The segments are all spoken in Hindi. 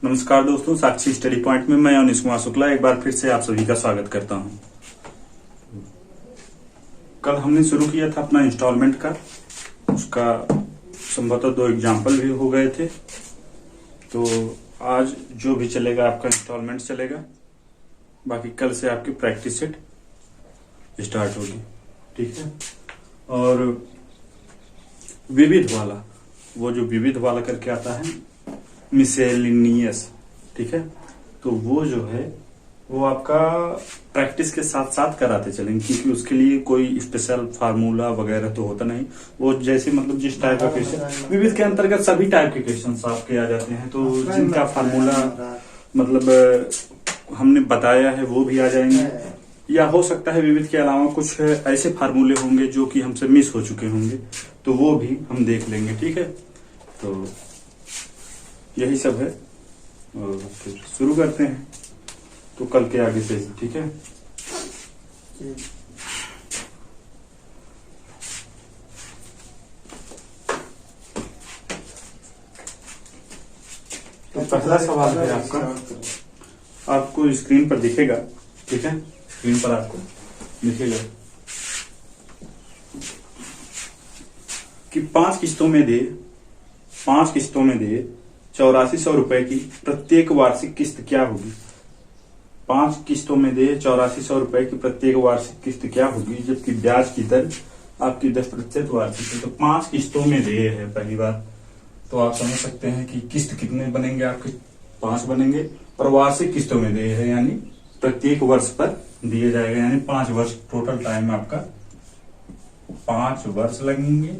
नमस्कार दोस्तों, साक्षी स्टडी पॉइंट में मैं अनिश कुमार शुक्ला एक बार फिर से आप सभी का स्वागत करता हूं। कल हमने शुरू किया था अपना इंस्टॉलमेंट का, उसका संभवतः 2 एग्जाम्पल भी हो गए थे। तो आज जो भी चलेगा आपका इंस्टॉलमेंट चलेगा, बाकी कल से आपकी प्रैक्टिस सेट स्टार्ट होगी, ठीक है। और विविध वाला, वो जो विविध वाला करके आता है मिसेलिनियस, ठीक है, तो वो जो है वो आपका प्रैक्टिस के साथ साथ कराते चलेंगे, क्योंकि उसके लिए कोई स्पेशल फार्मूला वगैरह तो होता नहीं। वो जैसे मतलब जिस टाइप का क्वेश्चन, विविध के अंतर्गत सभी टाइप के क्वेश्चन आपके आ जाते हैं, तो जिनका फार्मूला मतलब हमने बताया है वो भी आ जाएंगे, या हो सकता है विविध के अलावा कुछ ऐसे फार्मूले होंगे जो कि हमसे मिस हो चुके होंगे, तो वो भी हम देख लेंगे, ठीक है। तो यही सब है और फिर शुरू करते हैं, तो कल के आगे से, ठीक है। तो पहला सवाल है आपका, आपको स्क्रीन पर दिखेगा, ठीक है, स्क्रीन पर आपको दिखेगा कि 5 किस्तों में दे 8400 रुपए की प्रत्येक वार्षिक किस्त क्या होगी। 5 किस्तों में दे 8400 रुपए की प्रत्येक वार्षिक किस्त क्या होगी, जबकि ब्याज की दर आपकी 10% वार्षिक है। तो 5 किस्तों में दे है पहली बार, तो आप समझ सकते हैं कि किस्त कितने बनेंगे, आपके 5 बनेंगे, और वार्षिक किस्तों में दे है, यानी प्रत्येक वर्ष पर दिए जाएगा, यानी 5 वर्ष टोटल टाइम आपका 5 वर्ष लगेंगे,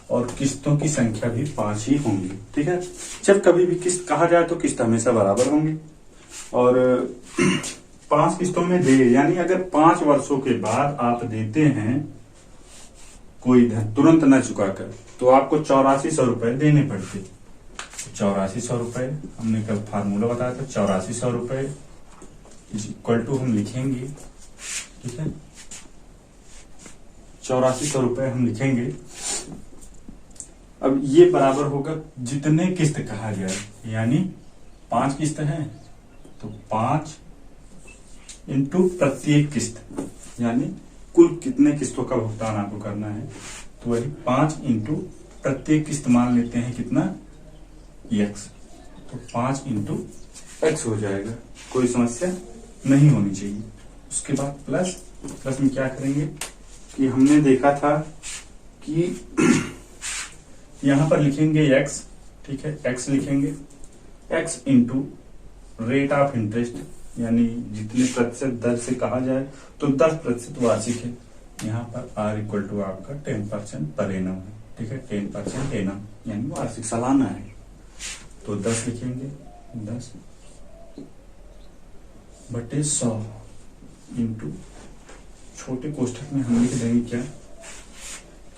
और किस्तों की संख्या भी 5 ही होंगी, ठीक है। जब कभी भी किस्त कहा जाए तो किस्त हमेशा बराबर होंगी, और 5 किस्तों में दे, यानी अगर 5 वर्षों के बाद आप देते हैं कोई धन तुरंत न चुकाकर, तो आपको 8400 रुपए देने पड़ते। 8400 रुपए हमने कल फार्मूला बताया था, 8400 रुपए इक्वल टू हम लिखेंगे, ठीक है, 8400 रुपए हम लिखेंगे। अब ये बराबर होगा जितने किस्त कहा जाए, यानी 5 किस्त है तो 5 इंटू प्रत्येक किस्त, यानी कुल कितने किस्तों का भुगतान आपको करना है, तो वही 5 इंटू प्रत्येक किस्त मान लेते हैं कितना, x, तो 5 इंटू x हो जाएगा, कोई समस्या नहीं होनी चाहिए। उसके बाद प्लस में क्या करेंगे कि हमने देखा था कि यहां पर लिखेंगे x, ठीक है, x लिखेंगे, x into rate of interest, यानी जितने प्रतिशत दर से कहा जाए तो 10% वार्षिक है, यहाँ पर r इक्वल टू आपका 10% पर एनम है, ठीक है, 10% एनम यानी वार्षिक सालाना है, तो 10 लिखेंगे, 10 बटे 100 इंटू छोटे कोष्ठक में हम लिख देंगे क्या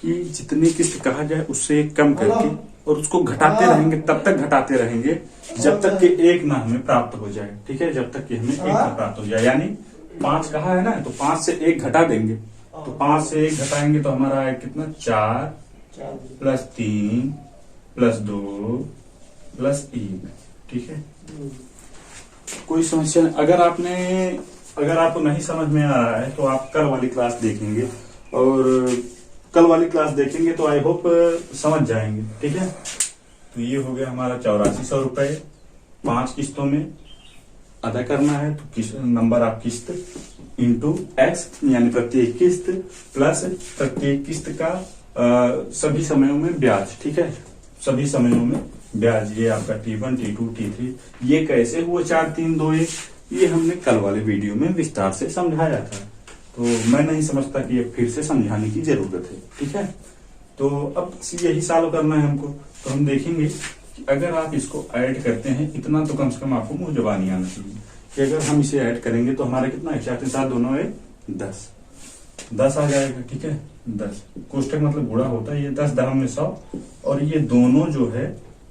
कि जितनी किस्त कहा जाए उससे एक कम करके, और उसको घटाते रहेंगे, तब तक घटाते रहेंगे जब तक कि 1 ना हमें प्राप्त हो जाए, ठीक है, जब तक कि हमें 1 ना प्राप्त हो जाए, यानी 5 कहा है ना, तो 5 से 1 घटा देंगे, तो 5 से 1 घटाएंगे तो हमारा आए कितना, 4 प्लस 3 प्लस 2 प्लस 1, ठीक है। कोई समस्या नहीं। अगर आपको नहीं समझ में आ रहा है तो आप कल वाली क्लास देखेंगे, और कल वाली क्लास देखेंगे तो आई होप समझ जाएंगे, ठीक है। तो ये हो गया हमारा 8400 रुपए 5 किस्तों में अदा करना है, तो नंबर ऑफ किस्त इंटू x, यानी प्रत्येक किस्त, प्लस प्रत्येक किस्त का सभी समयों में ब्याज, ठीक है, सभी समयों में ब्याज। ये आपका T1 T2 T3, ये कैसे हुआ 4 3 2 1, ये हमने कल वाले वीडियो में विस्तार से समझाया था, तो मैं नहीं समझता कि ये फिर से समझाने की जरूरत है, ठीक है। तो अब यही सॉल्व करना है हमको, तो हम देखेंगे कि अगर आप इसको ऐड करते हैं, इतना तो कम से कम आपको मुंह जबानी आना चाहिए कि अगर हम इसे ऐड करेंगे तो हमारा कितना है, 4 3 7 दोनों है 10 आ जाएगा, ठीक है, 10 कोष्ठक मतलब गुणा होता है, ये 10 दहम में 100, और ये दोनों जो है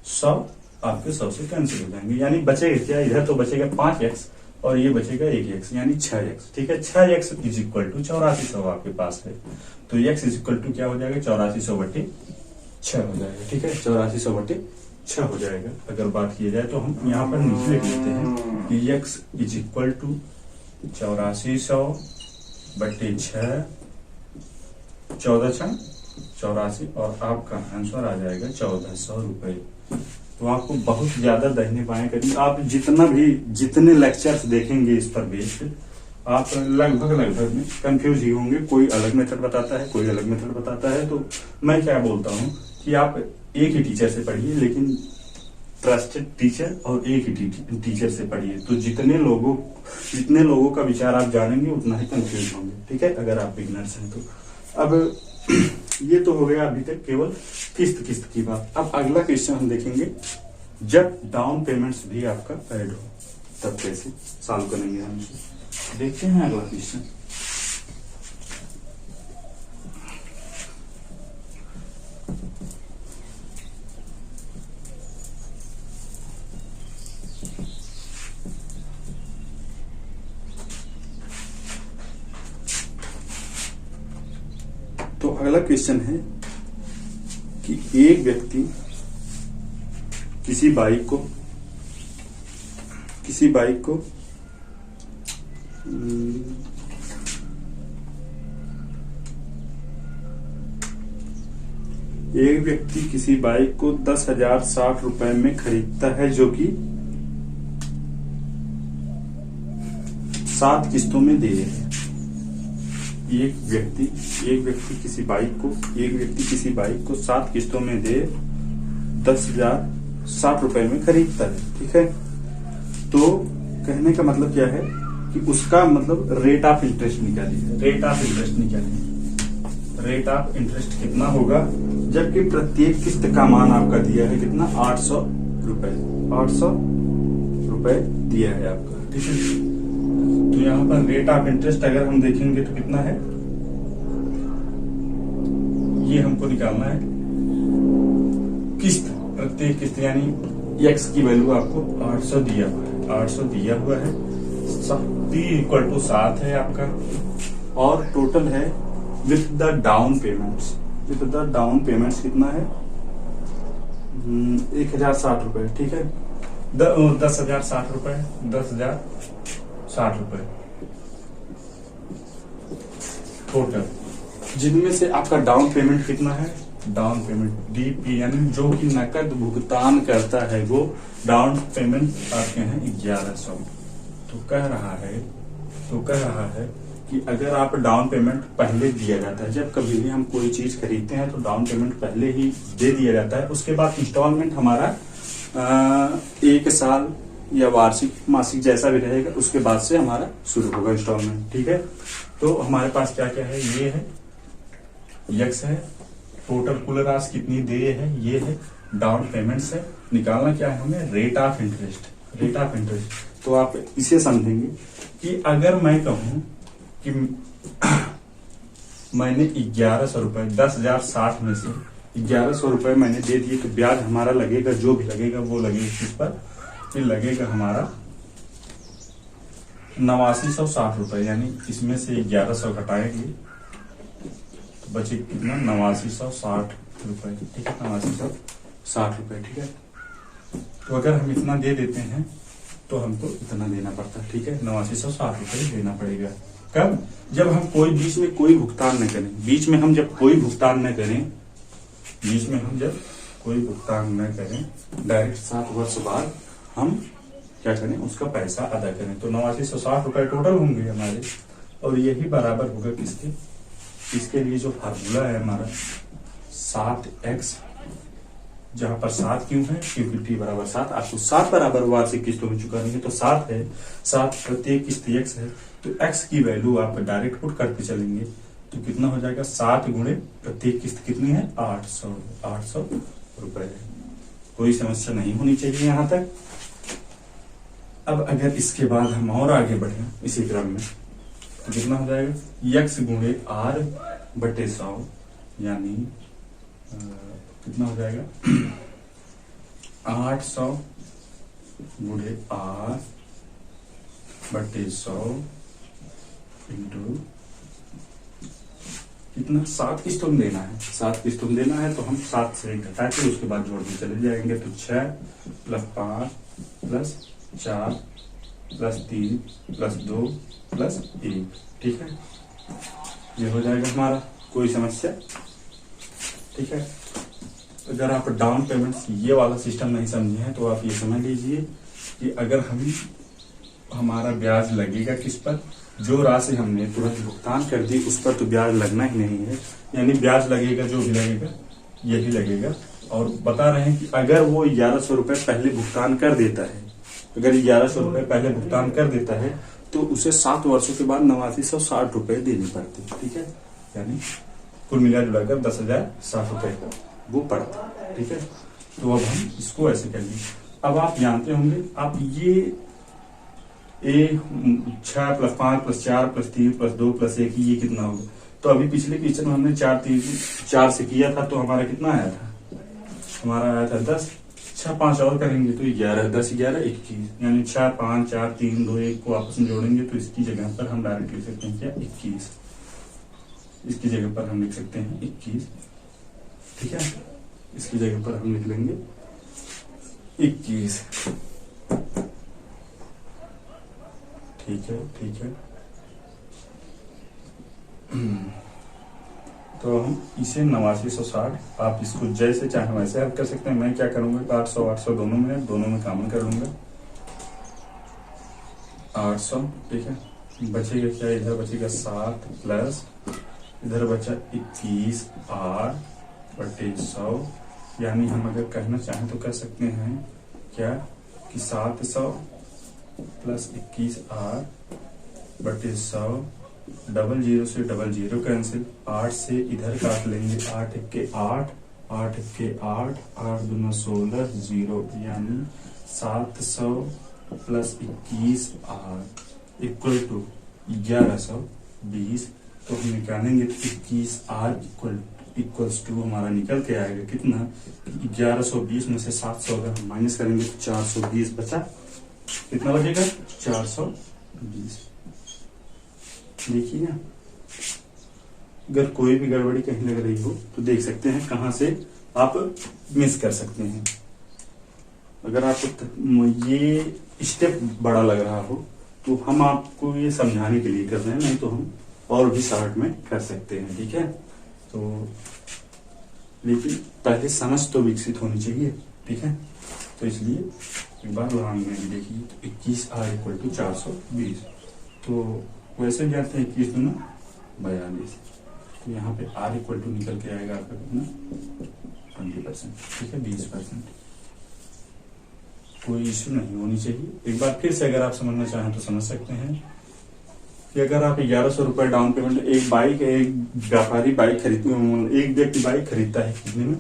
100 आपके 100 से कैंसिल हो जाएंगे, यानी बचेगा क्या, इधर तो बचेगा 5x और ये बचेगा 1x, यानी 6x, ठीक है। 6x इज इक्वल टू 8400 आपके पास है, तो x इज इक्वल टू क्या हो जाएगा, 8400 बटे 6 हो जाएगा, ठीक है, 8400 बटे 6 हो जाएगा। अगर बात किया जाए तो हम यहाँ पर नीचे लिख लेते हैं कि x इज इक्वल टू 8400/6, 14×84 और आपका आंसर आ जाएगा 1400 रुपए। तो आपको बहुत ज्यादा दाहिने बाएं करिए। आप जितने लेक्चर्स देखेंगे इस पर बेस्ड, आप लगभग में कंफ्यूज ही होंगे। कोई अलग मेथड बताता है, कोई अलग मेथड बताता है। तो मैं क्या बोलता हूँ कि आप एक ही टीचर से पढ़िए, लेकिन ट्रस्टेड टीचर, और एक ही टीचर से पढ़िए। तो जितने लोगों का विचार आप जानेंगे उतना ही कंफ्यूज होंगे, ठीक है, अगर आप बिगिनर्स हैं तो। अब ये तो हो गया अभी तक केवल किस्त की बात। अब अगला क्वेश्चन हम देखेंगे, जब डाउन पेमेंट्स भी आपका ऐड हो तब कैसे सॉल्व करेंगे हम इसे। देखते हैं अगला क्वेश्चन। तो अगला क्वेश्चन है कि एक व्यक्ति किसी बाइक को एक व्यक्ति किसी बाइक को 10,060 रुपए में खरीदता है, जो कि 7 किस्तों में दे रहे हैं। एक व्यक्ति किसी बाइक को 7 किस्तों में दे 10,060 रुपए में खरीदता है, ठीक है। तो कहने का मतलब क्या है कि उसका मतलब रेट ऑफ इंटरेस्ट निकालिए। रेट ऑफ इंटरेस्ट कितना होगा, जबकि प्रत्येक किस्त का मान आपका दिया है कितना, 800 रुपए दिया है आपका, ठीक है। तो यहाँ पर रेट ऑफ इंटरेस्ट अगर हम देखेंगे तो कितना है, ये हमको निकालना है प्रत्येक किस्त, यानी x की वैल्यू आपको 800 दिया हुआ है। P = 7 है आपका, और टोटल है विथ द डाउन पेमेंट्स कितना है, 1,060 रुपए, ठीक है। 10,060 रुपए टोटल, जिनमें से आपका डाउन पेमेंट कितना है, डाउन पेमेंट DP, यानी जो कि नकद भुगतान करता है, वो डाउन पेमेंट आपके हैं 1100। तो कह रहा है कि अगर आप डाउन पेमेंट पहले दिया जाता है, जब कभी भी हम कोई चीज खरीदते हैं तो डाउन पेमेंट पहले ही दे दिया जाता है। उसके बाद इंस्टॉलमेंट हमारा 1 साल या वार्षिक मासिक जैसा भी रहेगा, उसके बाद से हमारा शुरू होगा इंस्टॉलमेंट, ठीक है। तो हमारे पास क्या क्या है, ये है x है, टोटल कुल राशि कितनी दे है, ये है, डाउन पेमेंट्स है, निकालना क्या है हमें, रेट ऑफ इंटरेस्ट। तो आप इसे समझेंगे कि अगर मैं कहूं कि मैंने 1100 रुपए 10,060 में से 1100 रुपए मैंने दे दिए, तो ब्याज हमारा लगेगा, जो भी लगेगा वो लगेगा किस पर, फिर लगेगा हमारा 8960 रुपए। यानी इसमें से 1100 घटाएंगे तो बचे कितना, 8960 रुपए, ठीक है, 8960 रुपए, ठीक है। तो अगर हम इतना दे देते हैं तो हमको इतना देना पड़ता है, ठीक है, 8960 रुपए देना पड़ेगा। कब, जब हम बीच में कोई भुगतान न करें, डायरेक्ट 7 वर्ष बाद हम क्या करें, उसका पैसा अदा करें। तो 8960 रुपए टोटल होंगे हमारे, और यही बराबर होगा इसके लिए जो फार्मूला है हमारा 7x, जहां पर 7 क्यों है, क्योंकि t = 7। आपको 7 बराबर वार्षिक किस्तों में चुकाएंगे, तो 7 है, 7 प्रत्येक किस्त x है, तो x की वैल्यू आप डायरेक्ट पुट करके चलेंगे तो कितना हो जाएगा, 7 गुणे प्रत्येक किस्त कितनी है, 800 रुपए है। कोई समस्या नहीं होनी चाहिए यहां तक। अब अगर इसके बाद हम और आगे बढ़े इसी क्रम में, तो कितना हो जाएगा, x गुणे r/100, यानी कितना हो जाएगा, 800 गुणे r/100 इंटू कितना 7 किस्तों में देना है, 7 किस्तों में देना है, तो हम 7 से घटा के उसके बाद जोड़ते चले जाएंगे। तो 6 + 5 + 4 + 3 + 2 + 1, ठीक है, ये हो जाएगा हमारा। कोई समस्या? ठीक है। अगर आप डाउन पेमेंट ये वाला सिस्टम नहीं समझे हैं तो आप ये समझ लीजिए कि अगर हमारा ब्याज लगेगा किस पर, जो राशि हमने तुरंत भुगतान कर दी उस पर तो ब्याज लगना ही नहीं है, यानी ब्याज लगेगा जो भी लगेगा यही लगेगा। और बता रहे हैं कि अगर वो 1100 रुपए पहले भुगतान कर देता है, अगर 1100 रुपए पहले भुगतान कर देता है तो उसे 7 वर्षों के बाद 8960 रुपए देने पड़ते, ठीक है, यानी कुल मिला जुलाकर 10,060 रुपए वो पड़ता, ठीक है। तो अब हम इसको ऐसे कर लीजिए। अब आप जानते होंगे, आप ये 6 + 5 + 4 + 3 + 2 + 1 ये कितना होगा? तो अभी पिछले क्वेश्चन में हमने 4 से किया था, तो हमारा कितना आया था? हमारा आया था 10। 6 5 और करेंगे तो 11, 10 11 21, यानी 6 5 4 3 2 1 को आपस में जोड़ेंगे तो इसकी जगह पर हम डायरेक्ट लिख सकते हैं क्या? 21। इसकी जगह पर हम लिख सकते हैं 21, ठीक है, इसकी जगह पर हम लिख लेंगे 21, ठीक है, ठीक है। तो हम इसे 8960, आप इसको जैसे चाहे वैसे हल कर सकते हैं। मैं क्या करूंगा, 800 800 दोनों में कॉमन कर लूंगा, 800, ठीक है। बचेगा क्या? इधर बचेगा 7 प्लस इधर बचा 21 R/100, यानी हम अगर कहना चाहें तो कह सकते हैं क्या कि 700 + 21 R/100, 00 से 00 कैंसिल, 8 से इधर काट लेंगे, 8 के 8, 8 के 8, 8 दूना 16, 0, यानी 700 + 21 R = 1120। तो हम निकालेंगे 21 R = हमारा निकल के आएगा कितना? 1120 में से 700 अगर हम माइनस करेंगे तो 420 बचा। कितना बचेगा? 420। देखिए ना, अगर कोई भी गड़बड़ी कहीं लग रही हो तो देख सकते हैं कहां से आप मिस कर सकते हैं। अगर आपको ये स्टेप बड़ा लग रहा हो तो हम आपको ये समझाने के लिए कर रहे हैं, नहीं तो हम और भी शॉर्ट में कर सकते हैं, ठीक है। तो लेकिन पहले समझ तो विकसित होनी चाहिए, ठीक है। तो इसलिए एक बार उदाहरण में देखिए, तो 21 R = 420, तो वैसे जाते हैं 21 दूना 42, तो यहाँ पे R = निकल के आएगा आपका कितना? 20%, ठीक है, 20%। कोई इश्यू नहीं होनी चाहिए। एक बार फिर से अगर आप समझना चाहें तो समझ सकते हैं कि अगर आप 1100 रुपए डाउन पेमेंट, एक व्यापारी बाइक एक व्यक्ति बाइक खरीदता है कितने में?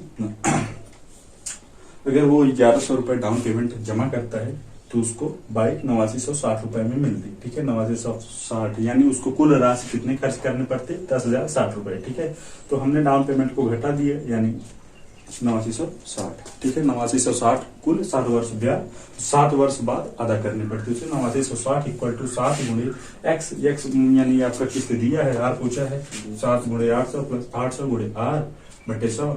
अगर वो 1100 रुपए डाउन पेमेंट जमा करता है तो उसको बाइक 8960 रुपए में मिलती, ठीक है, 8960, यानी उसको कुल राशि कितने खर्च करने पड़ते? 10,060 रुपए, ठीक है। तो हमने डाउन पेमेंट को घटा दिया, यानी 8960, ठीक है, 8960 कुल 7 वर्ष ब्याज 7 वर्ष बाद अदा करने पड़ते उसे। 8960 = 7 गुणे x, यानी आपका किस्त दिया है, R पूछा है, 7 गुणे 800 + 800 गुणे R/100।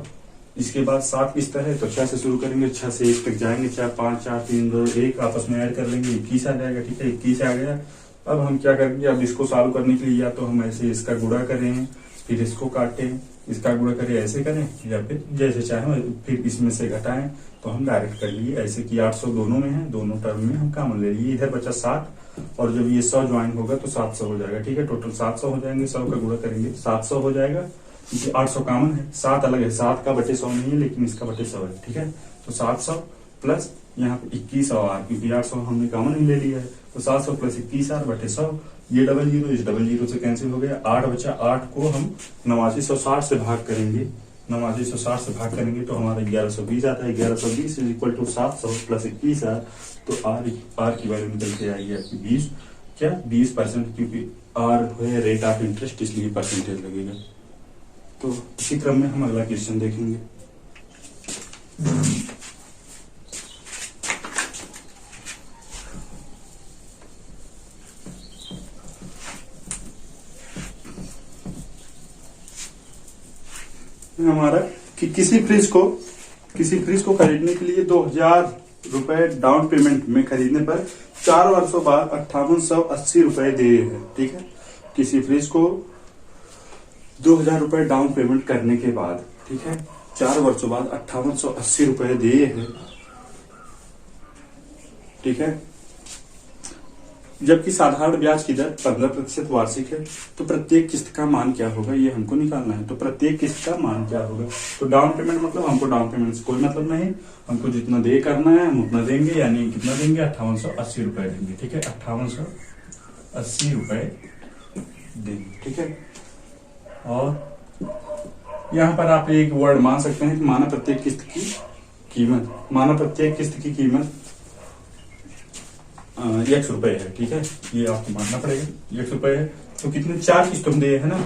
इसके बाद 7 किस्त है तो 6 से शुरू करेंगे, 6 से 1 तक जाएंगे, 4 5 4 3 2 1 आपस में ऐड कर लेंगे, 21 आ जाएगा, ठीक है, 21 आ गया। अब हम क्या करेंगे, अब इसको सॉल्व करने के लिए या तो हम ऐसे इसका गुणा करें, फिर इसको काटें, इसका गुणा करें, ऐसे करें, या फिर जैसे चाहें, फिर इसमें से घटाएं। तो हम डायरेक्ट कर लिए ऐसे कि 800 दोनों में है, दोनों टर्म में हम कॉमन ले लिए, इधर बचा 7 और जब ये 100 ज्वाइन होगा तो 700 हो जाएगा, ठीक है, टोटल 700 हो जाएंगे। 100 का गुणा करेंगे 700 हो जाएगा, 800 कॉमन है, 7 अलग है, 7 का बटे 100 नहीं है लेकिन इसका बटे 100 है, ठीक है। तो 700 प्लस यहाँ पे 21 R, क्योंकि 800 हमने कॉमन ही ले लिया है, तो 700 + 21 R/100, ये 00 इस 00 से कैंसिल हो गया, 8 बचा, 8 को हम 8960 से भाग करेंगे, 8960 से भाग करेंगे तो हमारा 1120 आता है। 1120 = 700 + 21 R, तो R की वैल्यू निकल के आएगी आपकी 20, क्या 20%, क्योंकि R है रेट ऑफ इंटरेस्ट, इसलिए परसेंटेज लगेगा। तो इसी क्रम में हम अगला क्वेश्चन देखेंगे। हमारा कि किसी फ्रिज को खरीदने के लिए 2,000 रुपए डाउन पेमेंट में खरीदने पर 4 वर्षों बाद 5880 रुपए दिए हैं। ठीक है, किसी फ्रिज को 2,000 रुपए डाउन पेमेंट करने के बाद, ठीक है, 4 वर्षों बाद 5880 रुपए दिए हैं। ठीक है, जबकि साधारण ब्याज की दर 15% वार्षिक है, तो प्रत्येक किस्त का मान क्या होगा ये हमको निकालना है। तो प्रत्येक किस्त का मान क्या होगा, तो डाउन पेमेंट मतलब हमको डाउन पेमेंट से कोई मतलब नहीं, हमको जितना दे करना है हम उतना देंगे, यानी कितना देंगे 5880 रुपए देंगे। ठीक है, 5880 रुपए देंगे। ठीक है, और यहाँ पर आप एक वर्ड मान सकते हैं कि माना प्रत्येक किस्त की कीमत X रुपए है। ठीक है, ये आपको मानना पड़ेगा X रुपए है। तो कितने 4 किस्तों में दिए है ना,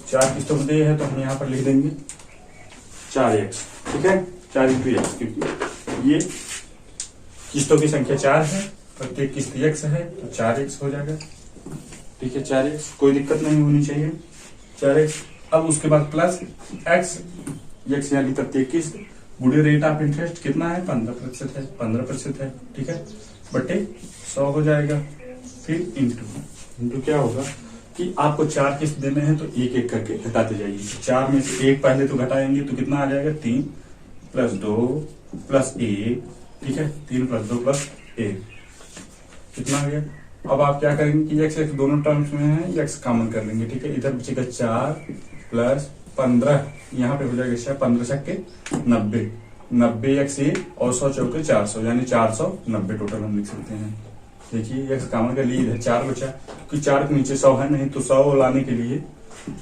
4 किस्तों में दिए है, तो हम यहाँ पर लिख देंगे 4x। ठीक है, 4 × x, क्योंकि ये किस्तों की संख्या 4 है, प्रत्येक किस्त x है, तो 4x हो जाएगा। ठीक है, 4x, कोई दिक्कत नहीं होनी चाहिए, 4x। अब उसके बाद प्लस x यानी प्रत्येक किस्त गुणे रेट ऑफ इंटरेस्ट कितना है, 15% है। ठीक है, बटे 100 हो जाएगा। फिर इंटू क्या होगा कि आपको 4 किस्त देने हैं, तो एक एक करके घटाते जाइए। 4 में से एक पहले तो घटाएंगे, तो कितना आ जाएगा 3 + 2 + 1। ठीक है, 3 + 2 + 1 कितना आ गया। अब आप क्या करेंगे कि x दोनों टर्म्स में है, x कॉमन कर लेंगे। ठीक है, इधर बचेगा 4 + 15, यहाँ पे हो जाएगा 15 × 90, 90x और 100 × 4 400, यानी 490 टोटल हम लिख सकते हैं। देखिए x कॉमन कर लिए, इधर 4 बचा, क्योंकि 4 के नीचे 100 है नहीं, तो 100 लाने के लिए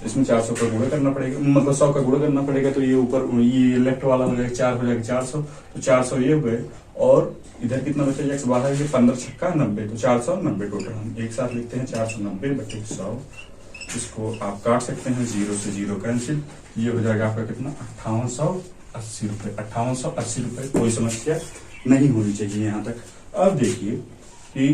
इसमें 400 का गुणा करना पड़ेगा, मतलब 100 का गुणा करना पड़ेगा। तो ये ऊपर ये लेफ्ट वाला हो जाएगा 4 हो जाएगा 400, तो 400 ये हो गए, और इधर कितना बचा x बाहर है, 15 × 90, तो 490 टोटल हम एक साथ लिखते हैं 490 बटे 100। इसको आप काट सकते हैं, 0 से 0 कैंसिल, ये हो जाएगा आपका कितना 5880 रुपए। 5880 रुपए, कोई समस्या नहीं होनी चाहिए यहाँ तक। अब देखिए कि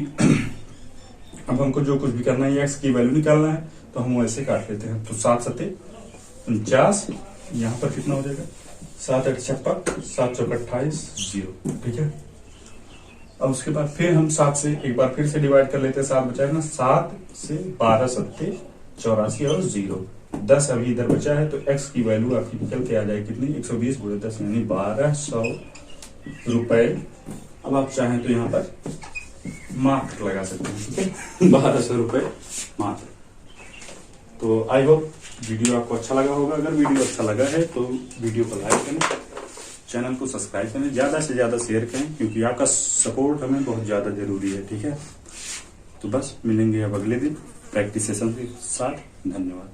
अब हमको जो कुछ भी करना है, x की वैल्यू निकालना है, तो हम वैसे काट लेते हैं। तो 7 × 7 = 49, यहाँ पर कितना हो जाएगा 7 × 8 = 56, 7 × 4 = 28, 0। ठीक है, अब उसके बाद फिर हम 7 से एक बार फिर से डिवाइड कर लेते हैं, 7 बचा है ना, 7 से 12 × 7 = 84 और 0, 10 अभी इधर बचा है, तो x की वैल्यू आपकी निकल के आ जाए कितनी 120 × 10, यानी 1200 रुपए। अब आप चाहें तो यहाँ पर मात्र लगा सकते हैं। ठीक है, 1200 रुपए मात्र। तो आई होप वीडियो आपको अच्छा लगा होगा। अगर वीडियो अच्छा लगा है तो वीडियो को लाइक करें, चैनल को सब्सक्राइब करें, ज्यादा से ज्यादा शेयर करें, क्योंकि आपका सपोर्ट हमें बहुत ज्यादा जरूरी है। ठीक है, तो बस मिलेंगे अब अगले दिन प्रैक्टिस सेशन के साथ। धन्यवाद।